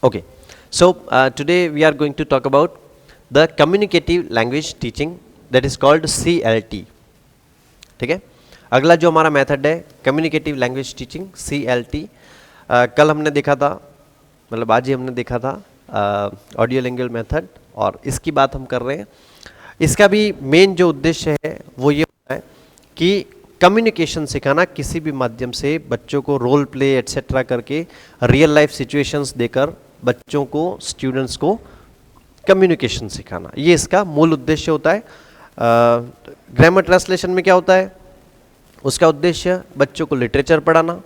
Okay, so today we are going to talk about the communicative language teaching that is called CLT. ठीक है, अगला जो हमारा method है कम्युनिकेटिव लैंग्वेज टीचिंग CLT, कल हमने देखा था, मतलब आज ही हमने देखा था ऑडियो लैंग्वेज मेथड, और इसकी बात हम कर रहे हैं। इसका भी मेन जो उद्देश्य है वो ये होता है कि कम्युनिकेशन सिखाना, किसी भी माध्यम से बच्चों को रोल प्ले एट्सेट्रा करके रियल लाइफ सिचुएशंस देकर बच्चों को, स्टूडेंट्स को कम्युनिकेशन सिखाना, ये इसका मूल उद्देश्य होता है। ग्रामर ट्रांसलेशन में क्या होता है, उसका उद्देश्य बच्चों को लिटरेचर पढ़ाना।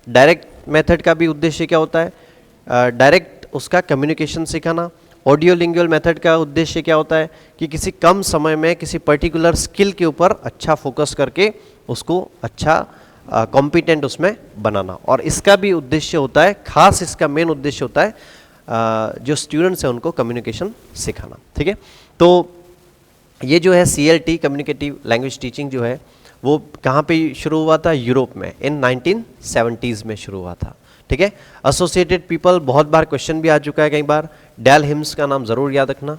डायरेक्ट मेथड का भी उद्देश्य क्या होता है, डायरेक्ट उसका कम्युनिकेशन सिखाना। ऑडियो लिंगुअल मेथड का उद्देश्य क्या होता है कि किसी कम समय में किसी पर्टिकुलर स्किल के ऊपर अच्छा फोकस करके उसको अच्छा कॉम्पिटेंट उसमें बनाना। और इसका भी उद्देश्य होता है, खास इसका मेन उद्देश्य होता है जो स्टूडेंट्स हैं उनको कम्युनिकेशन सिखाना। ठीक है, तो ये जो है CLT कम्युनिकेटिव लैंग्वेज टीचिंग जो है वो कहाँ पे शुरू हुआ था, यूरोप में इन 1970s में शुरू हुआ था। ठीक है, एसोसिएटेड पीपल, बहुत बार क्वेश्चन भी आ चुका है कई बार, डेल हिम्स का नाम जरूर याद रखना।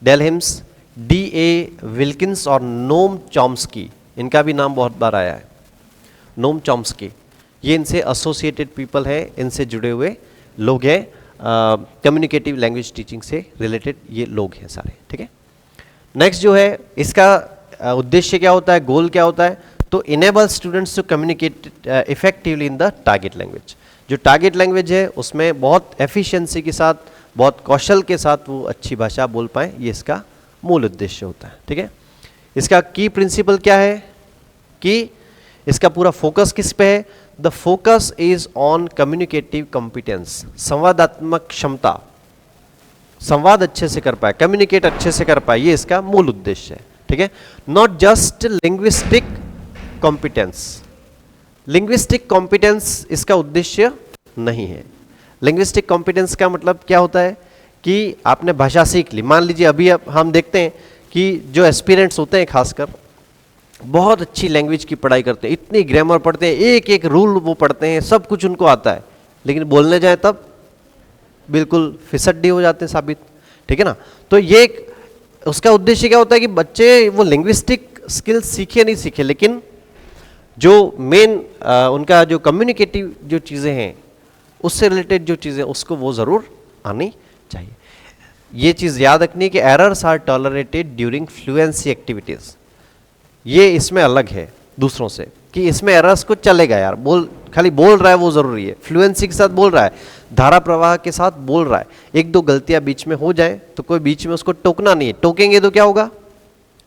Del hymns, D.A. विल्किंस और नोम चॉम्स्की, इनका भी नाम बहुत बार आया है। नोम चॉम्स्की, ये इनसे एसोसिएटेड पीपल है, इनसे जुड़े हुए लोग हैं, कम्युनिकेटिव लैंग्वेज टीचिंग से रिलेटेड ये लोग हैं सारे। ठीक है, नेक्स्ट जो है इसका उद्देश्य क्या होता है, गोल क्या होता है, तो enable students to communicate effectively in the target language. जो टारगेट लैंग्वेज है उसमें बहुत एफिशिएंसी के साथ, बहुत कौशल के साथ वो अच्छी भाषा बोल पाएँ, ये इसका मूल उद्देश्य होता है। ठीक है, इसका की प्रिंसिपल क्या है कि इसका पूरा फोकस किस पे है, the focus is on communicative competence, संवादात्मक क्षमता, संवाद अच्छे से कर पाए, कम्युनिकेट अच्छे से कर पाए, ये इसका मूल उद्देश्य है। ठीक है, not just linguistic competence, linguistic competence इसका उद्देश्य नहीं है। लिंग्विस्टिक कॉम्पिटेंस का मतलब क्या होता है कि आपने भाषा सीख ली, मान लीजिए अभी हम देखते हैं कि जो एस्पिरेंट्स होते हैं खासकर बहुत अच्छी लैंग्वेज की पढ़ाई करते हैं, इतनी ग्रामर पढ़ते हैं, एक एक रूल वो पढ़ते हैं, सब कुछ उनको आता है, लेकिन बोलने जाए तब बिल्कुल फिसड्डी हो जाते हैं साबित। ठीक है ना, तो ये उसका उद्देश्य क्या होता है कि बच्चे वो लिंग्विस्टिक स्किल सीखे नहीं सीखे, लेकिन जो मेन उनका जो कम्युनिकेटिव जो चीज़ें हैं उससे रिलेटेड जो चीज़ें उसको वो ज़रूर आनी चाहिए। ये चीज़ याद रखनी कि errors are tolerated during fluency activities, ये इसमें अलग है दूसरों से कि इसमें एरर्स को चलेगा यार, खाली बोल रहा है वो ज़रूरी है, फ्लुएंसी के साथ बोल रहा है, धारा प्रवाह के साथ बोल रहा है, एक दो गलतियां बीच में हो जाए तो कोई बीच में उसको टोकना नहीं है, टोकेंगे तो क्या होगा,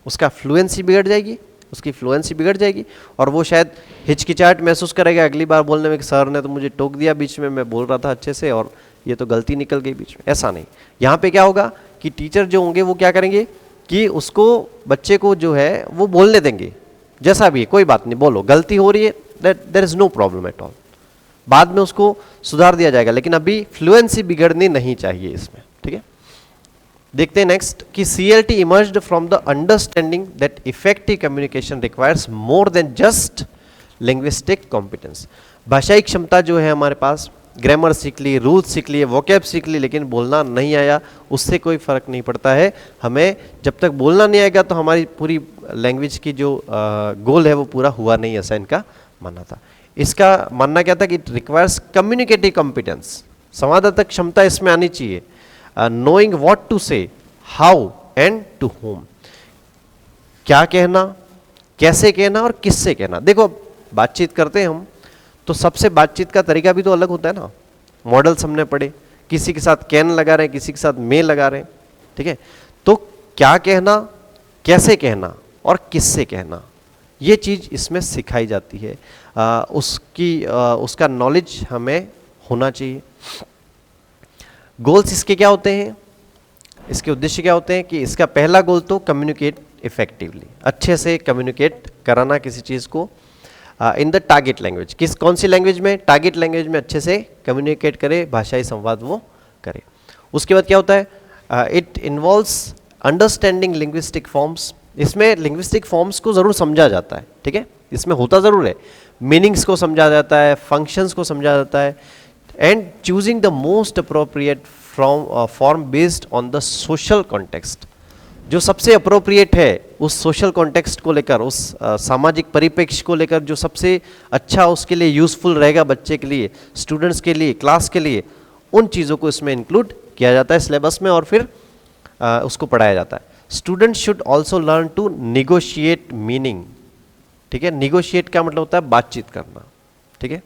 उसका फ्लुएंसी बिगड़ जाएगी, उसकी फ्लुएंसी बिगड़ जाएगी और वो शायद हिचकिचाहट महसूस करेगा अगली बार बोलने में कि सर ने तो मुझे टोक दिया बीच में, मैं बोल रहा था अच्छे से और ये तो गलती निकल गई बीच में। ऐसा नहीं, यहाँ पे क्या होगा कि टीचर जो होंगे वो क्या करेंगे कि उसको, बच्चे को जो है वो बोलने देंगे, जैसा भी है कोई बात नहीं, बोलो, गलती हो रही है, there is no problem at all, बाद में उसको सुधार दिया जाएगा, लेकिन अभी फ्लुएंसी बिगड़नी नहीं चाहिए इसमें। ठीक है, देखते हैं नेक्स्ट कि CLT emerged from the understanding that effective communication requires more than just linguistic competence. भाषाई क्षमता जो है हमारे पास, ग्रामर सीख ली, रूल्स सीख लिए, वोकैब सीख ली, लेकिन बोलना नहीं आया, उससे कोई फर्क नहीं पड़ता है। हमें जब तक बोलना नहीं आएगा तो हमारी पूरी लैंग्वेज की जो गोल है वो पूरा हुआ नहीं, ऐसा इनका मानना था। इसका मानना क्या था कि इट रिक्वायर्स कम्युनिकेटिव कॉम्पिटेंस, संवादात्मक क्षमता इसमें आनी चाहिए, नोइंग व्हाट टू से, हाउ एंड टू होम, क्या कहना, कैसे कहना और किससे कहना। देखो बातचीत करते हैं हम तो सबसे बातचीत का तरीका भी तो अलग होता है ना, मॉडल्स हमने पढ़े, किसी के साथ कैन लगा रहे हैं, किसी के साथ मे लगा रहे हैं। ठीक है, तो क्या कहना, कैसे कहना और किससे कहना, ये चीज़ इसमें सिखाई जाती है, उसका नॉलेज हमें होना चाहिए। गोल्स इसके क्या होते हैं, इसके उद्देश्य क्या होते हैं कि इसका पहला गोल तो कम्युनिकेट इफेक्टिवली, अच्छे से कम्युनिकेट कराना किसी चीज़ को इन द टारगेट लैंग्वेज, कौन सी लैंग्वेज में, टारगेट लैंग्वेज में अच्छे से कम्युनिकेट करे, भाषाई संवाद वो करे। उसके बाद क्या होता है, it involves understanding linguistic forms, इसमें लिंग्विस्टिक फॉर्म्स को ज़रूर समझा जाता है। ठीक है, इसमें होता ज़रूर है, मीनिंग्स को समझा जाता है, फंक्शंस को समझा जाता है, and choosing the most appropriate form based on the social context. जो सबसे अप्रोप्रिएट है उस सोशल कॉन्टेक्स्ट को लेकर, उस सामाजिक परिप्रेक्ष्य को लेकर जो सबसे अच्छा उसके लिए यूजफुल रहेगा बच्चे के लिए, स्टूडेंट्स के लिए, क्लास के लिए, उन चीज़ों को इसमें इंक्लूड किया जाता है सिलेबस में और फिर उसको पढ़ाया जाता है। Students should also learn to negotiate meaning. ठीक है, निगोशिएट का मतलब होता है बातचीत करना। ठीक है,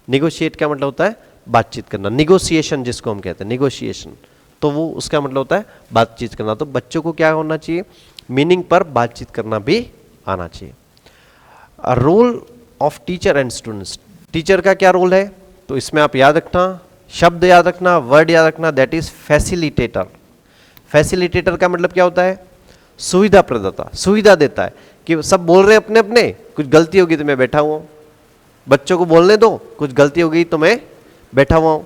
निगोशिएट का मतलब होता है बातचीत करना, निगोशिएशन जिसको हम कहते हैं, निगोशिएशन, तो वो उसका मतलब होता है बातचीत करना। तो बच्चों को क्या होना चाहिए, मीनिंग पर बातचीत करना भी आना चाहिए। Role of teacher and students, teacher का क्या रोल है, तो इसमें आप याद रखना, शब्द याद रखना, वर्ड याद रखना, दैट इज फैसिलिटेटर। फैसिलिटेटर का मतलब क्या होता है, सुविधा प्रदाता, सुविधा देता है कि सब बोल रहे हैं अपने अपने, कुछ गलती होगी तो मैं बैठा हुआ हूँ, बच्चों को बोलने दो, कुछ गलती हो गई तो मैं बैठा हुआ हूँ,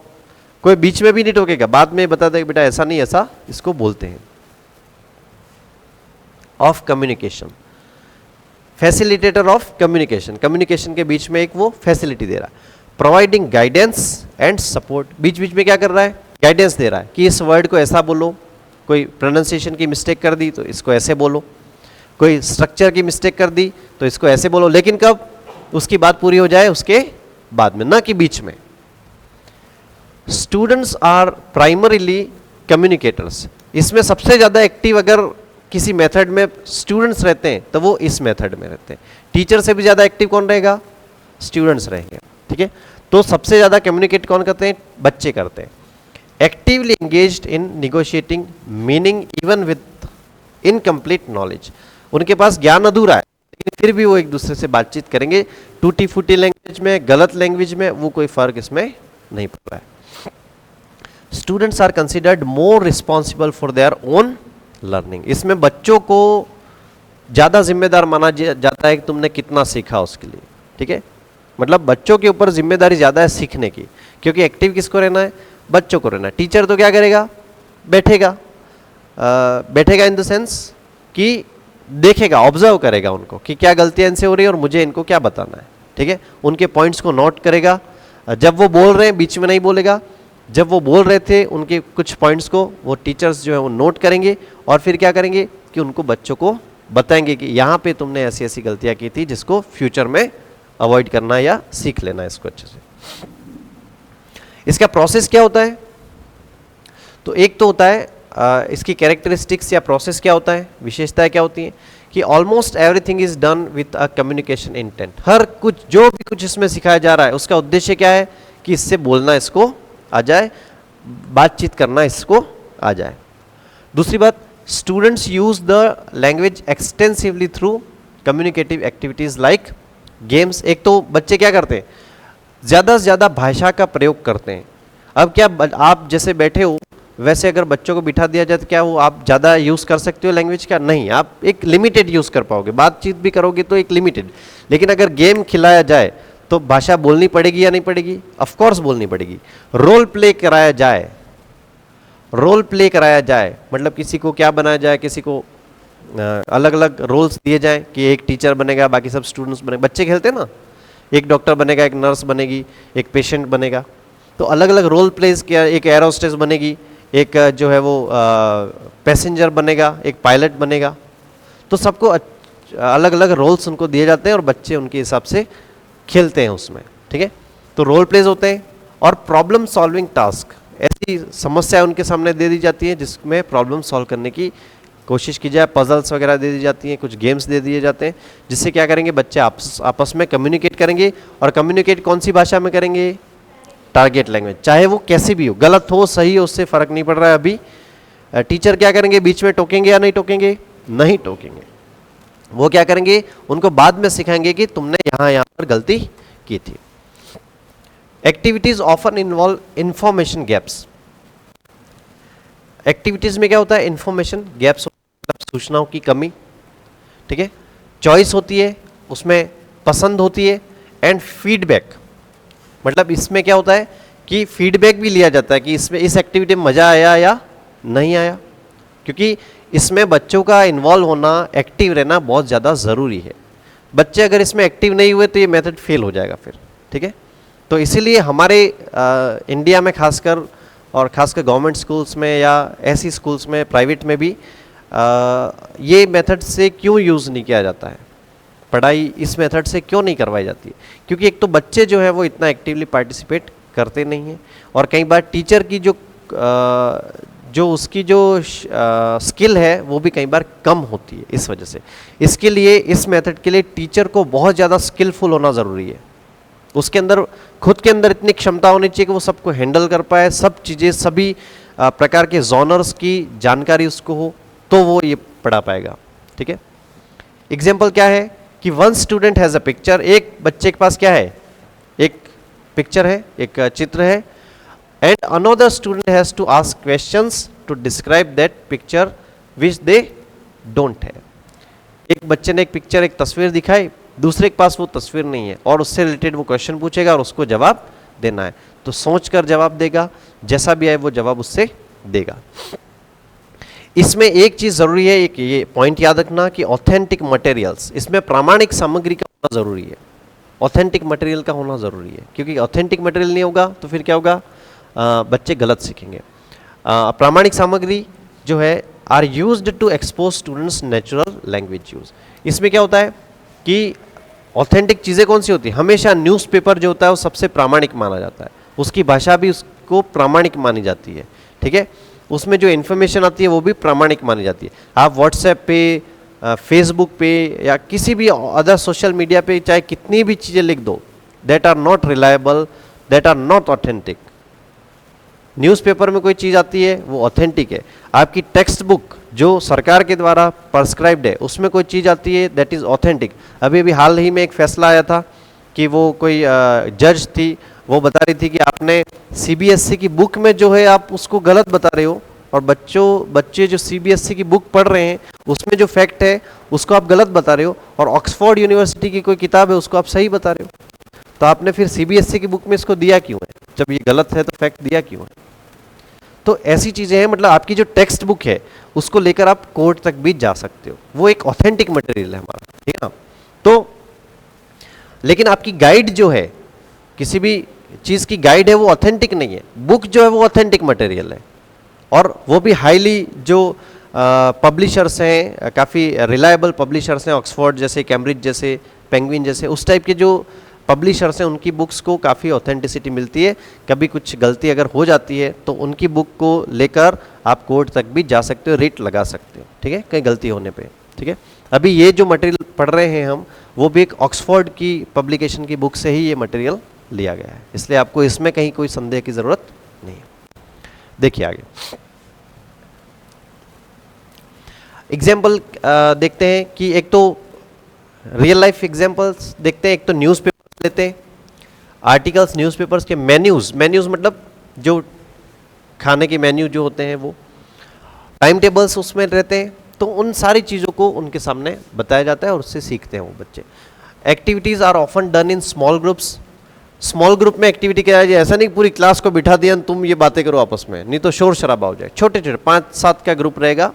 कोई बीच में भी नहीं टोकेगा, बाद में बता देगा बेटा ऐसा नहीं ऐसा इसको बोलते हैं। Of communication, facilitator of communication, communication के बीच में एक वो फैसिलिटी दे रहा है। प्रोवाइडिंग गाइडेंस एंड सपोर्ट, बीच बीच में क्या कर रहा है, गाइडेंस दे रहा है कि इस वर्ड को ऐसा बोलो, कोई प्रोनाउंसिएशन की मिस्टेक कर दी तो इसको ऐसे बोलो, कोई स्ट्रक्चर की मिस्टेक कर दी तो इसको ऐसे बोलो, लेकिन कब, उसकी बात पूरी हो जाए उसके बाद में, ना कि बीच में। स्टूडेंट्स आर प्राइमरीली कम्युनिकेटर्स, इसमें सबसे ज़्यादा एक्टिव अगर किसी मेथड में स्टूडेंट्स रहते हैं तो वो इस मेथड में रहते हैं। टीचर से भी ज़्यादा एक्टिव कौन रहेगा, स्टूडेंट्स रहेंगे। ठीक है, तो सबसे ज़्यादा कम्युनिकेट कौन करते हैं, बच्चे करते हैं। Actively engaged in negotiating meaning even with incomplete knowledge, उनके पास ज्ञान अधूरा है लेकिन फिर भी वो एक दूसरे से बातचीत करेंगे, टूटी फूटी लैंग्वेज में, गलत लैंग्वेज में, वो कोई फर्क इसमें नहीं पड़ रहा है। Students are considered more responsible for their own learning, इसमें बच्चों को ज़्यादा जिम्मेदार माना जाता है कि तुमने कितना सीखा उसके लिए। ठीक है, मतलब बच्चों के ऊपर जिम्मेदारी ज़्यादा है सीखने की, क्योंकि एक्टिव किसको रहना है, बच्चों को रहना है। टीचर तो क्या करेगा, बैठेगा, बैठेगा इन द सेंस कि देखेगा, ऑब्जर्व करेगा उनको कि क्या गलतियां इनसे हो रही है और मुझे इनको क्या बताना है। ठीक है, उनके पॉइंट्स को नोट करेगा, जब वो बोल रहे हैं बीच में नहीं बोलेगा, जब वो बोल रहे थे उनके कुछ पॉइंट्स को वो टीचर्स जो है वो नोट करेंगे और फिर क्या करेंगे कि उनको बच्चों को बताएंगे कि यहाँ पे तुमने ऐसी ऐसी गलतियाँ की थी जिसको फ्यूचर में अवॉइड करना है या सीख लेना है इसको अच्छे से। इसका प्रोसेस क्या होता है, तो एक तो होता है इसकी कैरेक्टरिस्टिक्स या प्रोसेस क्या होता है, विशेषताएं क्या होती हैं, कि almost everything is done with a communication intent. हर कुछ जो भी कुछ इसमें सिखाया जा रहा है उसका उद्देश्य क्या है कि इससे बोलना इसको आ जाए, बातचीत करना इसको आ जाए। दूसरी बात, students use the language extensively through communicative activities like games. एक तो बच्चे क्या करते हैं, ज़्यादा से ज़्यादा भाषा का प्रयोग करते हैं। अब क्या आप जैसे बैठे हो वैसे अगर बच्चों को बिठा दिया जाए तो क्या वो आप ज़्यादा यूज़ कर सकते हो लैंग्वेज का, नहीं, आप एक लिमिटेड यूज़ कर पाओगे, बातचीत भी करोगे तो एक लिमिटेड। लेकिन अगर गेम खिलाया जाए तो भाषा बोलनी पड़ेगी या नहीं पड़ेगी, ऑफ कोर्स बोलनी पड़ेगी। रोल प्ले कराया जाए, रोल प्ले कराया जाए मतलब किसी को क्या बनाया जाए, किसी को अलग अलग रोल्स दिए जाएं कि एक टीचर बनेगा बाकी सब स्टूडेंट्स बनेगा, बच्चे खेलते हैं ना, एक डॉक्टर बनेगा, एक नर्स बनेगी, एक पेशेंट बनेगा, तो अलग अलग रोल प्लेस किया, एक एयर होस्टेस बनेगी, एक जो है वो पैसेंजर बनेगा, एक पायलट बनेगा, तो सबको अलग अलग रोल्स उनको दिए जाते हैं और बच्चे उनके हिसाब से खेलते हैं उसमें। ठीक है, तो रोल प्लेस होते हैं। और प्रॉब्लम सॉल्विंग टास्क, ऐसी समस्या उनके सामने दे दी जाती है जिसमें प्रॉब्लम सॉल्व करने की कोशिश की जाए, पजल्स वगैरह दे दी जाती हैं, कुछ गेम्स दे दिए जाते हैं, जिससे क्या करेंगे बच्चे आपस में कम्युनिकेट करेंगे। और कम्युनिकेट कौन सी भाषा में करेंगे, टारगेट लैंग्वेज, चाहे वो कैसी भी हो, गलत हो सही हो उससे फ़र्क नहीं पड़ रहा है। अभी टीचर क्या करेंगे, बीच में टोकेंगे या नहीं टोकेंगे, नहीं टोकेंगे, वो क्या करेंगे उनको बाद में सिखाएंगे कि तुमने यहाँ पर गलती की थी। Activities often involve information gaps, activities में क्या होता है, इंफॉर्मेशन गैप्स, सूचनाओं की कमी। ठीक है, चॉइस होती है उसमें, पसंद होती है, एंड फीडबैक, मतलब इसमें क्या होता है कि फीडबैक भी लिया जाता है कि इसमें इस एक्टिविटी में मज़ा आया या नहीं आया, क्योंकि इसमें बच्चों का इन्वॉल्व होना, एक्टिव रहना बहुत ज़्यादा ज़रूरी है। बच्चे अगर इसमें एक्टिव नहीं हुए तो ये मेथड फेल हो जाएगा फिर। ठीक है, तो इसीलिए हमारे इंडिया में खासकर और खासकर गवर्नमेंट स्कूल्स में या ऐसी स्कूल्स में प्राइवेट में भी ये मेथड से क्यों यूज़ नहीं किया जाता है, पढ़ाई इस मेथड से क्यों नहीं करवाई जाती है? क्योंकि एक तो बच्चे जो है वो इतना एक्टिवली पार्टिसिपेट करते नहीं हैं, और कई बार टीचर की जो उसकी जो स्किल है वो भी कई बार कम होती है इस वजह से। इसके लिए इस मेथड के लिए टीचर को बहुत ज़्यादा स्किलफुल होना ज़रूरी है, उसके अंदर खुद के अंदर इतनी क्षमता होनी चाहिए कि वो सबको हैंडल कर पाए, सब चीज़ें सभी प्रकार के जॉनर्स की जानकारी उसको हो, तो वो ये पढ़ा पाएगा। ठीक है, एग्जाम्पल क्या है कि one student has a picture, एक बच्चे के पास क्या है, एक पिक्चर है, एक चित्र है, and another student has to ask questions to describe that picture which they don't है। एक बच्चे ने एक पिक्चर, एक तस्वीर दिखाई, दूसरे के पास वो तस्वीर नहीं है और उससे रिलेटेड वो क्वेश्चन पूछेगा और उसको जवाब देना है, तो सोच कर जवाब देगा, जैसा भी आए वो जवाब उससे देगा। इसमें एक चीज़ ज़रूरी है, एक ये पॉइंट याद रखना कि ऑथेंटिक मटेरियल्स, इसमें प्रामाणिक सामग्री का होना ज़रूरी है, ऑथेंटिक मटेरियल का होना ज़रूरी है, क्योंकि ऑथेंटिक मटेरियल नहीं होगा तो फिर क्या होगा, बच्चे गलत सीखेंगे। प्रामाणिक सामग्री जो है are used to expose students natural language use. इसमें क्या होता है कि ऑथेंटिक चीज़ें कौन सी होती है, हमेशा न्यूज़पेपर जो होता है वो सबसे प्रामाणिक माना जाता है, उसकी भाषा भी उसको प्रामाणिक मानी जाती है। ठीक है, उसमें जो इन्फॉर्मेशन आती है वो भी प्रामाणिक मानी जाती है। आप व्हाट्सएप पे, फेसबुक पे या किसी भी अदर सोशल मीडिया पे चाहे कितनी भी चीज़ें लिख दो, that are not reliable, that are not authentic. Newspaper में कोई चीज़ आती है वो ऑथेंटिक है, आपकी टेक्स्ट बुक जो सरकार के द्वारा प्रिस्क्राइब्ड है उसमें कोई चीज़ आती है दैट इज़ ऑथेंटिक। अभी हाल ही में एक फैसला आया था कि वो कोई जज थी, वो बता रही थी कि आपने सीबीएसई की बुक में जो है आप उसको गलत बता रहे हो, और बच्चे जो सीबीएसई की बुक पढ़ रहे हैं उसमें जो फैक्ट है उसको आप गलत बता रहे हो, और ऑक्सफोर्ड यूनिवर्सिटी की कोई किताब है उसको आप सही बता रहे हो। तो आपने फिर सीबीएसई की बुक में इसको दिया क्यों है, जब ये गलत है तो फैक्ट दिया क्यों है? तो ऐसी चीज़ें हैं, मतलब आपकी जो टेक्स्ट बुक है उसको लेकर आप कोर्ट तक भी जा सकते हो, वो एक ऑथेंटिक मटेरियल है हमारा। ठीक है ना, तो लेकिन आपकी गाइड जो है, किसी भी चीज़ की गाइड है वो ऑथेंटिक नहीं है, बुक जो है वो ऑथेंटिक मटेरियल है, और वो भी हाईली जो पब्लिशर्स हैं, काफ़ी रिलायबल पब्लिशर्स हैं, ऑक्सफोर्ड जैसे, कैम्ब्रिज जैसे, पेंगुइन जैसे, उस टाइप के जो पब्लिशर्स हैं उनकी बुक्स को काफ़ी ऑथेंटिसिटी मिलती है। कभी कुछ गलती अगर हो जाती है तो उनकी बुक को लेकर आप कोर्ट तक भी जा सकते हो, रेट लगा सकते हो। ठीक है, कहीं गलती होने पे। ठीक है, अभी ये जो मटेरियल पढ़ रहे हैं हम, वो भी एक ऑक्सफोर्ड की पब्लिकेशन की बुक से ही ये मटेरियल लिया गया है, इसलिए आपको इसमें कहीं कोई संदेह की ज़रूरत नहीं है। देखिए आगे एग्जाम्पल देखते हैं कि एक तो रियल लाइफ एग्जाम्पल्स देखते हैं, एक तो न्यूज़पेपर लेते हैं, आर्टिकल्स न्यूज़पेपर्स के, मेन्यूज़ मतलब जो खाने के मेन्यू जो होते हैं वो, टाइम टेबल्स उसमें रहते हैं, तो उन सारी चीज़ों को उनके सामने बताया जाता है और उससे सीखते हैं वो बच्चे। Activities are often done in small groups, small group में एक्टिविटी क्या है, ऐसा नहीं पूरी क्लास को बिठा दिया तुम ये बातें करो आपस में, नहीं तो शोर शराबा हो जाए। छोटे छोटे 5-7 का ग्रुप रहेगा,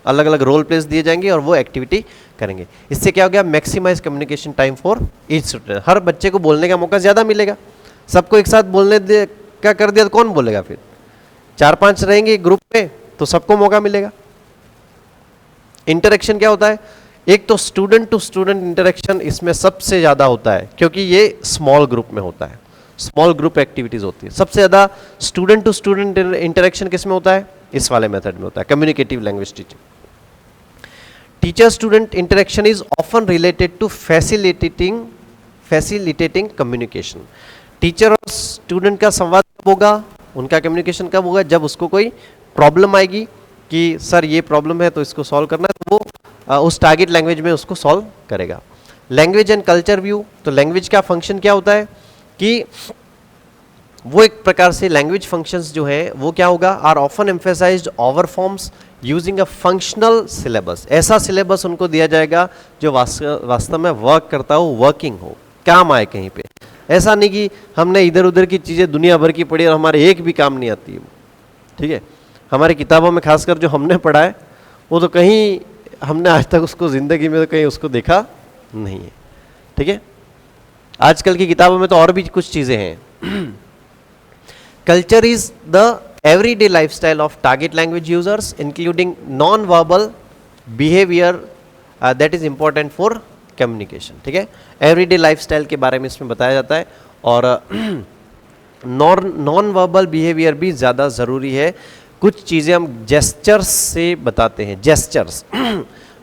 अलग अलग रोल प्लेस दिए जाएंगे और वो एक्टिविटी करेंगे। इससे क्या हो गया, maximise communication time for each student, हर बच्चे को बोलने का मौका ज़्यादा मिलेगा। सबको एक साथ बोलने का कर दिया तो कौन बोलेगा, फिर 4-5 रहेंगे ग्रुप में तो सबको मौका मिलेगा। इंटरेक्शन क्या होता है, एक तो स्टूडेंट टू स्टूडेंट इंटरेक्शन इसमें सबसे ज़्यादा होता है, क्योंकि ये स्मॉल ग्रुप में होता है, स्मॉल ग्रुप एक्टिविटीज़ होती है। सबसे ज़्यादा स्टूडेंट टू स्टूडेंट इंटरेक्शन किस में होता है, इस वाले मेथड में होता है, communicative language teaching. Teacher student interaction is often related to facilitating communication. Teacher और स्टूडेंट का संवाद कब होगा, उनका कम्युनिकेशन कब होगा, जब उसको कोई प्रॉब्लम आएगी कि सर ये प्रॉब्लम है तो इसको सॉल्व करना है, तो वो उस टारगेट लैंग्वेज में उसको सॉल्व करेगा। लैंग्वेज एंड कल्चर व्यू, तो लैंग्वेज का फंक्शन क्या होता है कि वो एक प्रकार से लैंग्वेज फंक्शंस जो है वो क्या होगा, are often emphasized over forms using a functional syllabus. ऐसा सिलेबस उनको दिया जाएगा जो वास्तव में वर्क करता हो, वर्किंग हो, काम आए कहीं पे। ऐसा नहीं कि हमने इधर उधर की चीज़ें दुनिया भर की पढ़ी और हमारे एक भी काम नहीं आती है। ठीक है, हमारी किताबों में खासकर जो हमने पढ़ा है वो तो कहीं हमने आज तक उसको ज़िंदगी में तो कहीं उसको देखा नहीं है। ठीक है, आजकल की किताबों में तो और भी कुछ चीज़ें हैं, Culture is the everyday lifestyle of target language users, including non-verbal behavior that is important for communication. ठीक है, एवरीडे लाइफस्टाइल के बारे में इसमें बताया जाता है, और नॉन वर्बल बिहेवियर भी ज़्यादा ज़रूरी है. कुछ चीज़ें हम जेस्चर्स से बताते हैं. जेस्चर्स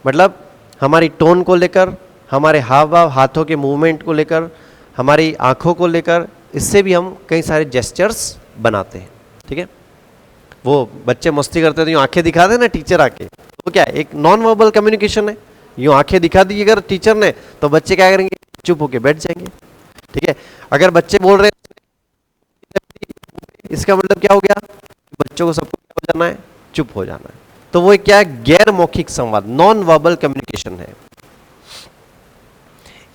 मतलब हमारी टोन को लेकर, हमारे हाव भाव, हाथों के मूवमेंट को लेकर, हमारी आँखों को लेकर, इससे भी हम कई सारे जेस्चर्स बनाते हैं. ठीक है, वो बच्चे मस्ती करते हैं तो यूँ आंखें दिखा दे ना टीचर आके, तो क्या एक नॉन वर्बल कम्युनिकेशन है. यूँ आंखें दिखा दी अगर टीचर ने तो बच्चे क्या करेंगे, चुप होके बैठ जाएंगे. ठीक है, अगर बच्चे बोल रहे हैं इसका मतलब क्या हो गया, बच्चों को सबको क्या हो जाना है, चुप हो जाना है. तो वो क्या है, गैर मौखिक संवाद, नॉन वर्बल कम्युनिकेशन है.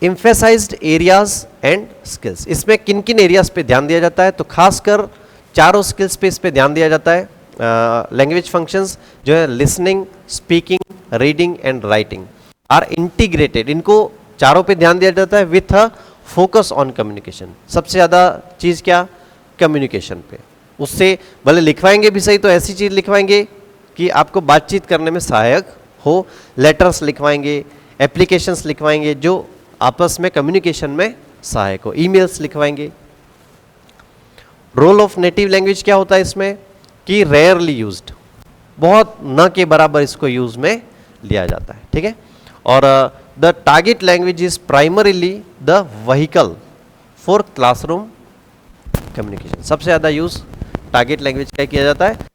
एम्फेसाइज्ड एरियाज एंड स्किल्स, इसमें किन किन एरियाज पे ध्यान दिया जाता है, तो खासकर चारों स्किल्स पे इस पे ध्यान दिया जाता है. लैंग्वेज फंक्शंस जो है listening, speaking, reading and writing are integrated, इनको चारों पे ध्यान दिया जाता है with a focus on communication. सबसे ज़्यादा चीज़ क्या, कम्युनिकेशन पे. उससे भले लिखवाएंगे भी सही तो ऐसी चीज़ लिखवाएंगे कि आपको बातचीत करने में सहायक हो. लेटर्स लिखवाएंगे, एप्लीकेशंस लिखवाएंगे जो आपस में कम्युनिकेशन में सहायक हो, ईमेल्स लिखवाएंगे. रोल ऑफ नेटिव लैंग्वेज क्या होता है इसमें, कि रेयरली यूज्ड, बहुत न के बराबर इसको यूज में लिया जाता है. ठीक है, और the target language is primarily the vehicle for classroom communication. सबसे ज़्यादा यूज टारगेट लैंग्वेज का किया जाता है.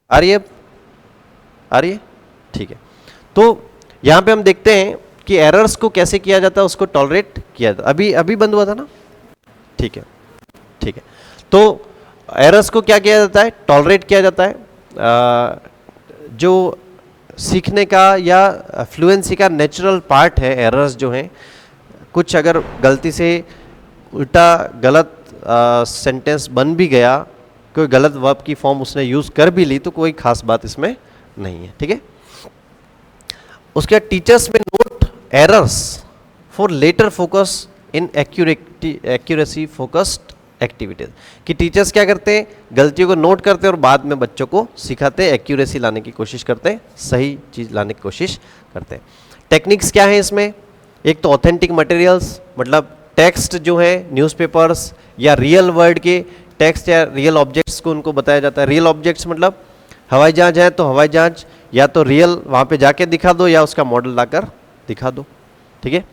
आ रही है, आ रही है, ठीक है. तो यहाँ पे हम देखते हैं कि एरर्स को कैसे किया जाता है, उसको टॉलरेट किया जाता है. अभी अभी बंद हुआ था ना, ठीक है, ठीक है. तो एरर्स को क्या किया जाता है, टॉलरेट किया जाता है. जो सीखने का या फ्लुएंसी का नेचुरल पार्ट है, एरर्स जो हैं, कुछ अगर गलती से उल्टा गलत सेंटेंस बन भी गया, कोई गलत वर्ब की फॉर्म उसने यूज़ कर भी ली, तो कोई खास बात इसमें नहीं है. ठीक है, उसके बाद टीचर्स में note errors for later focus in accuracy focused activities, कि टीचर्स क्या करते हैं, गलतियों को नोट करते हैं और बाद में बच्चों को सिखाते हैं, एक्यूरेसी लाने की कोशिश करते हैं, सही चीज़ लाने की कोशिश करते हैं. टेक्निक्स क्या है इसमें, एक तो ऑथेंटिक मटेरियल्स, मतलब टेक्स्ट जो है न्यूज़पेपर्स या रियल वर्ल्ड के टेक्स्ट या रियल ऑब्जेक्ट्स को उनको बताया जाता है. रियल ऑब्जेक्ट्स मतलब हवाई जहाज है तो हवाई जहाज या तो रियल वहाँ पे जाके दिखा दो या उसका मॉडल लाकर दिखा दो. ठीक है,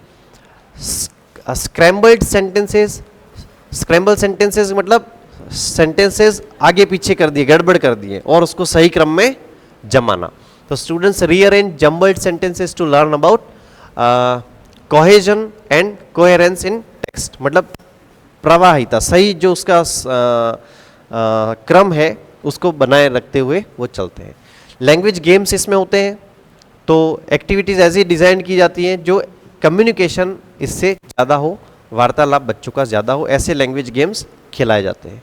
स्क्रैम्बल्ड सेंटेंसेस, स्क्रैम्बल सेंटेंसेस मतलब सेंटेंसेस आगे पीछे कर दिए, गड़बड़ कर दिए और उसको सही क्रम में जमाना. तो students rearrange jumbled sentences to learn about cohesion and coherence in text, मतलब प्रवाहिता, सही जो उसका क्रम है उसको बनाए रखते हुए वो चलते हैं। लैंग्वेज गेम्स इसमें होते हैं, तो एक्टिविटीज़ ऐसी डिज़ाइन की जाती हैं जो कम्युनिकेशन इससे ज़्यादा हो, वार्तालाप बच्चों का ज़्यादा हो, ऐसे लैंग्वेज गेम्स खिलाए जाते हैं।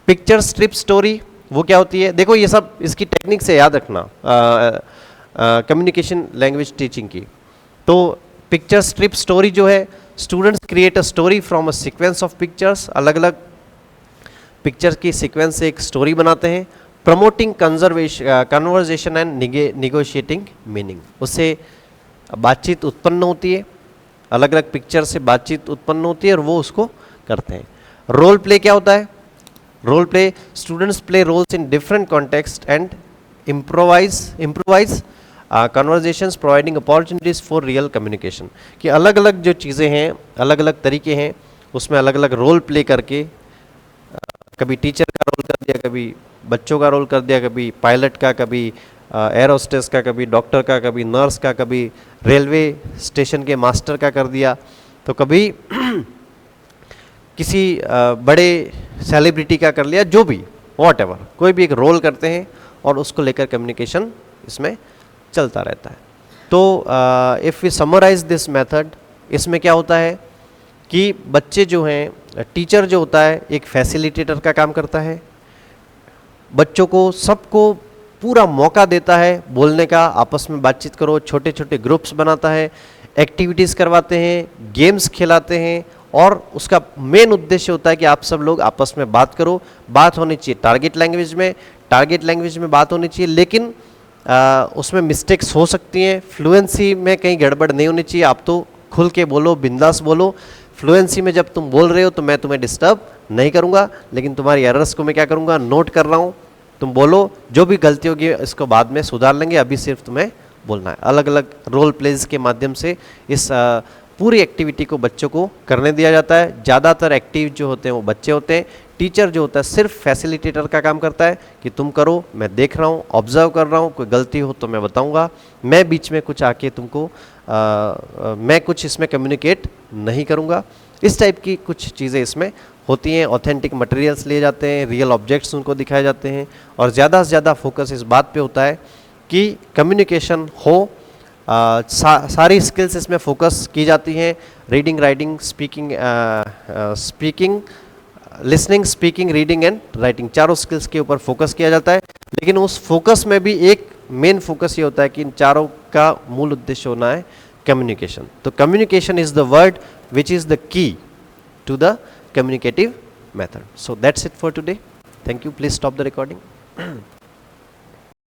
पिक्चर स्ट्रिप स्टोरी वो क्या होती है, देखो ये सब इसकी टेक्निक से याद रखना कम्युनिकेशन लैंग्वेज टीचिंग की। तो पिक्चर स्ट्रिप स्टोरी जो है, students create a story from a sequence of pictures, अलग अलग पिक्चर की सीक्वेंस से एक स्टोरी बनाते हैं। Promoting conversation and negotiating meaning, उससे बातचीत उत्पन्न होती है, अलग अलग पिक्चर से बातचीत उत्पन्न होती है और वो उसको करते हैं। रोल प्ले क्या होता है, role play students play roles in different context and improvise conversations providing opportunities for real communication, कि अलग अलग जो चीज़ें हैं, अलग अलग तरीके हैं, उसमें अलग अलग रोल प्ले करके कभी टीचर का रोल कर दिया, कभी बच्चों का रोल कर दिया, कभी पायलट का, कभी एयर होस्टेस का, कभी डॉक्टर का, कभी नर्स का, कभी रेलवे स्टेशन के मास्टर का कर दिया, तो कभी किसी बड़े सेलिब्रिटी का कर लिया, जो भी वॉटएवर कोई भी एक रोल करते हैं और उसको लेकर कम्युनिकेशन इसमें चलता रहता है। तो if we summarize this method, इसमें क्या होता है कि बच्चे जो हैं, टीचर जो होता है एक फैसिलिटेटर का काम करता है, बच्चों को सबको पूरा मौका देता है बोलने का, आपस में बातचीत करो, छोटे छोटे ग्रुप्स बनाता है, एक्टिविटीज़ करवाते हैं, गेम्स खिलाते हैं, और उसका मेन उद्देश्य होता है कि आप सब लोग आपस में बात करो, बात होनी चाहिए टारगेट लैंग्वेज में बात होनी चाहिए, लेकिन उसमें मिस्टेक्स हो सकती हैं, फ्लुएंसी में कहीं गड़बड़ नहीं होनी चाहिए, आप तो खुल के बोलो, बिंदास बोलो। फ्लुएंसी में जब तुम बोल रहे हो तो मैं तुम्हें डिस्टर्ब नहीं करूंगा, लेकिन तुम्हारी एरर्स को मैं क्या करूंगा, नोट कर रहा हूं, तुम बोलो, जो भी गलती होगी इसको बाद में सुधार लेंगे, अभी सिर्फ तुम्हें बोलना है। अलग अलग रोल प्लेज के माध्यम से इस पूरी एक्टिविटी को बच्चों को करने दिया जाता है। ज़्यादातर एक्टिव जो होते हैं वो बच्चे होते हैं, टीचर जो होता है सिर्फ फैसिलिटेटर का काम करता है कि तुम करो, मैं देख रहा हूँ, ऑब्जर्व कर रहा हूँ, कोई गलती हो तो मैं बताऊँगा, मैं बीच में कुछ आके तुमको मैं कुछ इसमें कम्युनिकेट नहीं करूँगा। इस टाइप की कुछ चीज़ें इसमें होती हैं। ऑथेंटिक मटेरियल्स लिए जाते हैं, रियल ऑब्जेक्ट्स उनको दिखाए जाते हैं, और ज़्यादा से ज़्यादा फोकस इस बात पे होता है कि कम्युनिकेशन हो। सारी स्किल्स इसमें फोकस की जाती हैं, reading, writing, speaking, listening, speaking, reading and writing, चारों स्किल्स के ऊपर फोकस किया जाता है। लेकिन उस फोकस में भी एक मेन फोकस ये होता है कि इन चारों का मूल उद्देश्य होना है कम्युनिकेशन। तो communication is the word which is the key to the communicative method. So that's it for today. Thank you. Please stop the recording.